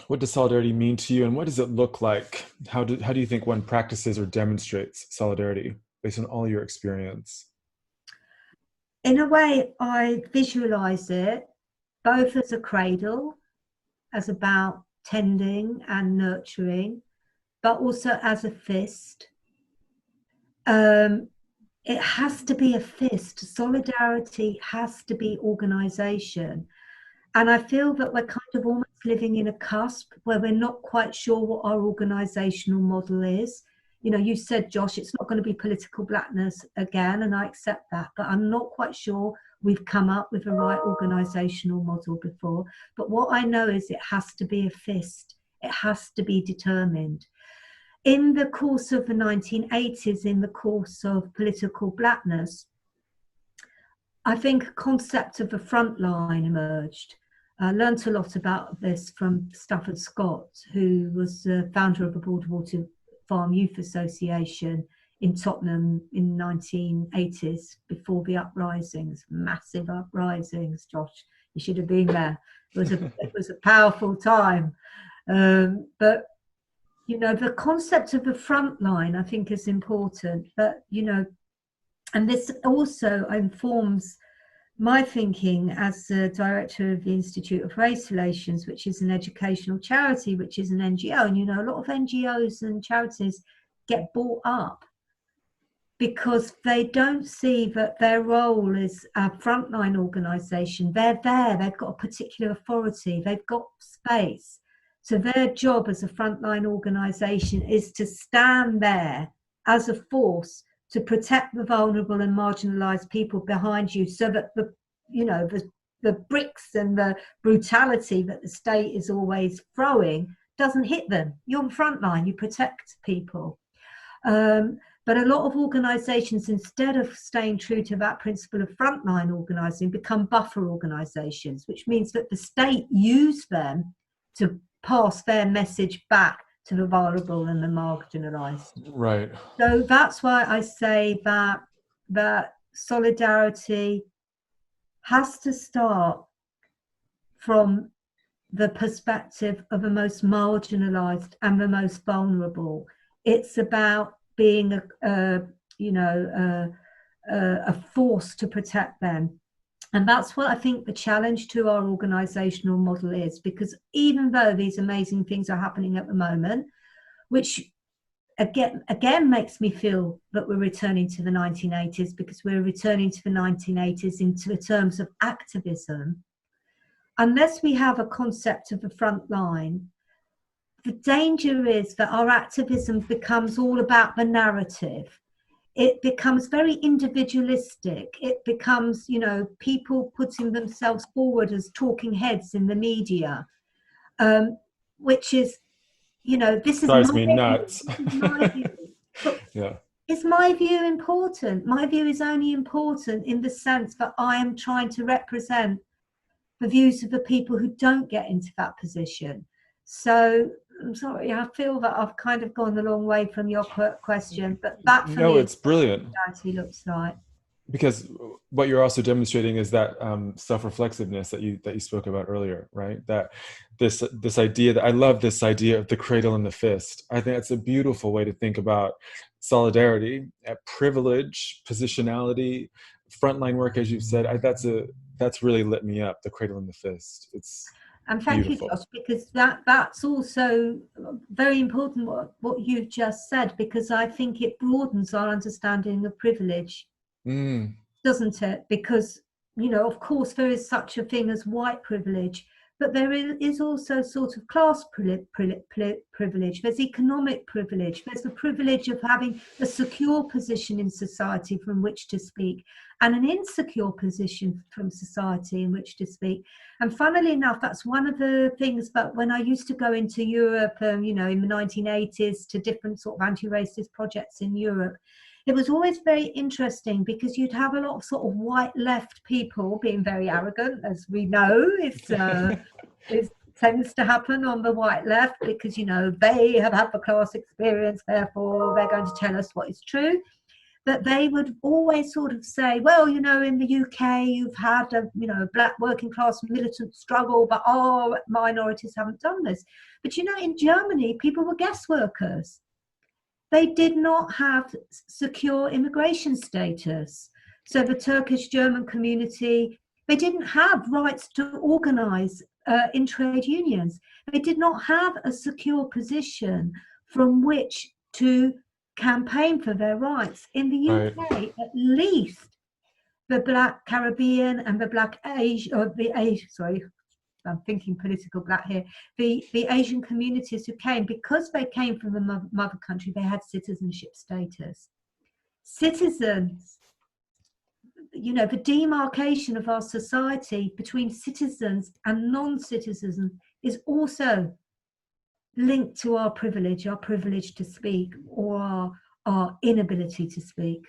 What does solidarity mean to you, and what does it look like? How do you think one practices or demonstrates solidarity based on all your experience? In a way, I visualize it both as a cradle, as about tending and nurturing, but also as a fist. Um, it has to be a fist. Solidarity has to be organization. And I feel that we're kind of almost living in a cusp where we're not quite sure what our organizational model is. You know, you said, Josh, it's not going to be political blackness again, and I accept that, but I'm not quite sure we've come up with the right organizational model before. But what I know is it has to be a fist, it has to be determined. In the course of the 1980s, in the course of political blackness, I think a concept of the front line emerged. I learnt a lot about this from Stafford Scott, who was the founder of the Broadwater Farm Youth Association in Tottenham in the 1980s, before the uprisings, massive uprisings. Josh, you should have been there. It was a powerful time. But you know, the concept of the front line, I think, is important. But you know, and this also informs my thinking as the director of the Institute of Race Relations, which is an educational charity, which is an NGO. And, you know, a lot of NGOs and charities get bought up because they don't see that their role is a frontline organisation. They're there, they've got a particular authority, they've got space. So their job as a frontline organisation is to stand there as a force to protect the vulnerable and marginalised people behind you, so that the bricks and the brutality that the state is always throwing doesn't hit them. You're the front line, you protect people. But a lot of organisations, instead of staying true to that principle of frontline organising, become buffer organisations, which means that the state use them to pass their message back to the vulnerable and the marginalised. Right. So that's why I say that solidarity has to start from the perspective of the most marginalised and the most vulnerable. It's about being a force to protect them. And that's what I think the challenge to our organisational model is, because even though these amazing things are happening at the moment, which again makes me feel that we're returning to the 1980s, because we're returning to the 1980s into terms of activism, unless we have a concept of the front line, the danger is that our activism becomes all about the narrative. It becomes very individualistic. It becomes, you know, people putting themselves forward as talking heads in the media, which is, you know, this is Drives my me view. nuts. This is my view. But Yeah. is my view important? My view is only important in the sense that I am trying to represent the views of the people who don't get into that position. So I'm sorry, I feel that I've kind of gone a long way from your question, but that for No, me is it's what brilliant, solidarity looks like. because what you're also demonstrating is that self-reflexiveness that you spoke about earlier, right? That this idea, that I love this idea of the cradle and the fist. I think that's a beautiful way to think about solidarity, privilege, positionality, frontline work, as you've said. That's really lit me up. The cradle and the fist. It's And thank you, beautiful. Josh, because that's also very important what you've just said, because I think it broadens our understanding of privilege, Mm, doesn't it? Because, you know, of course, there is such a thing as white privilege, but there is also sort of class privilege. There's economic privilege. There's the privilege of having a secure position in society from which to speak, and an insecure position from society in which to speak. And funnily enough, that's one of the things. But when I used to go into Europe, you know, in the 1980s, to different sort of anti-racist projects in Europe, it was always very interesting, because you'd have a lot of sort of white left people being very arrogant, as we know. It tends to happen on the white left, because, you know, they have had the class experience, therefore they're going to tell us what is true. But they would always sort of say, well, you know, in the UK, you've had a, you know, black working class militant struggle, but our minorities haven't done this. But, you know, in Germany, people were guest workers. They did not have secure immigration status. So the Turkish German community, they didn't have rights to organize in trade unions. They did not have a secure position from which to campaign for their rights. In the Right. UK, at least the Black Caribbean and the Black Asian, or the Asian, sorry, I'm thinking political black here, the Asian communities who came, because they came from the mother country, they had citizenship status. Citizens, you know, the demarcation of our society between citizens and non-citizens is also linked to our privilege to speak, or our inability to speak.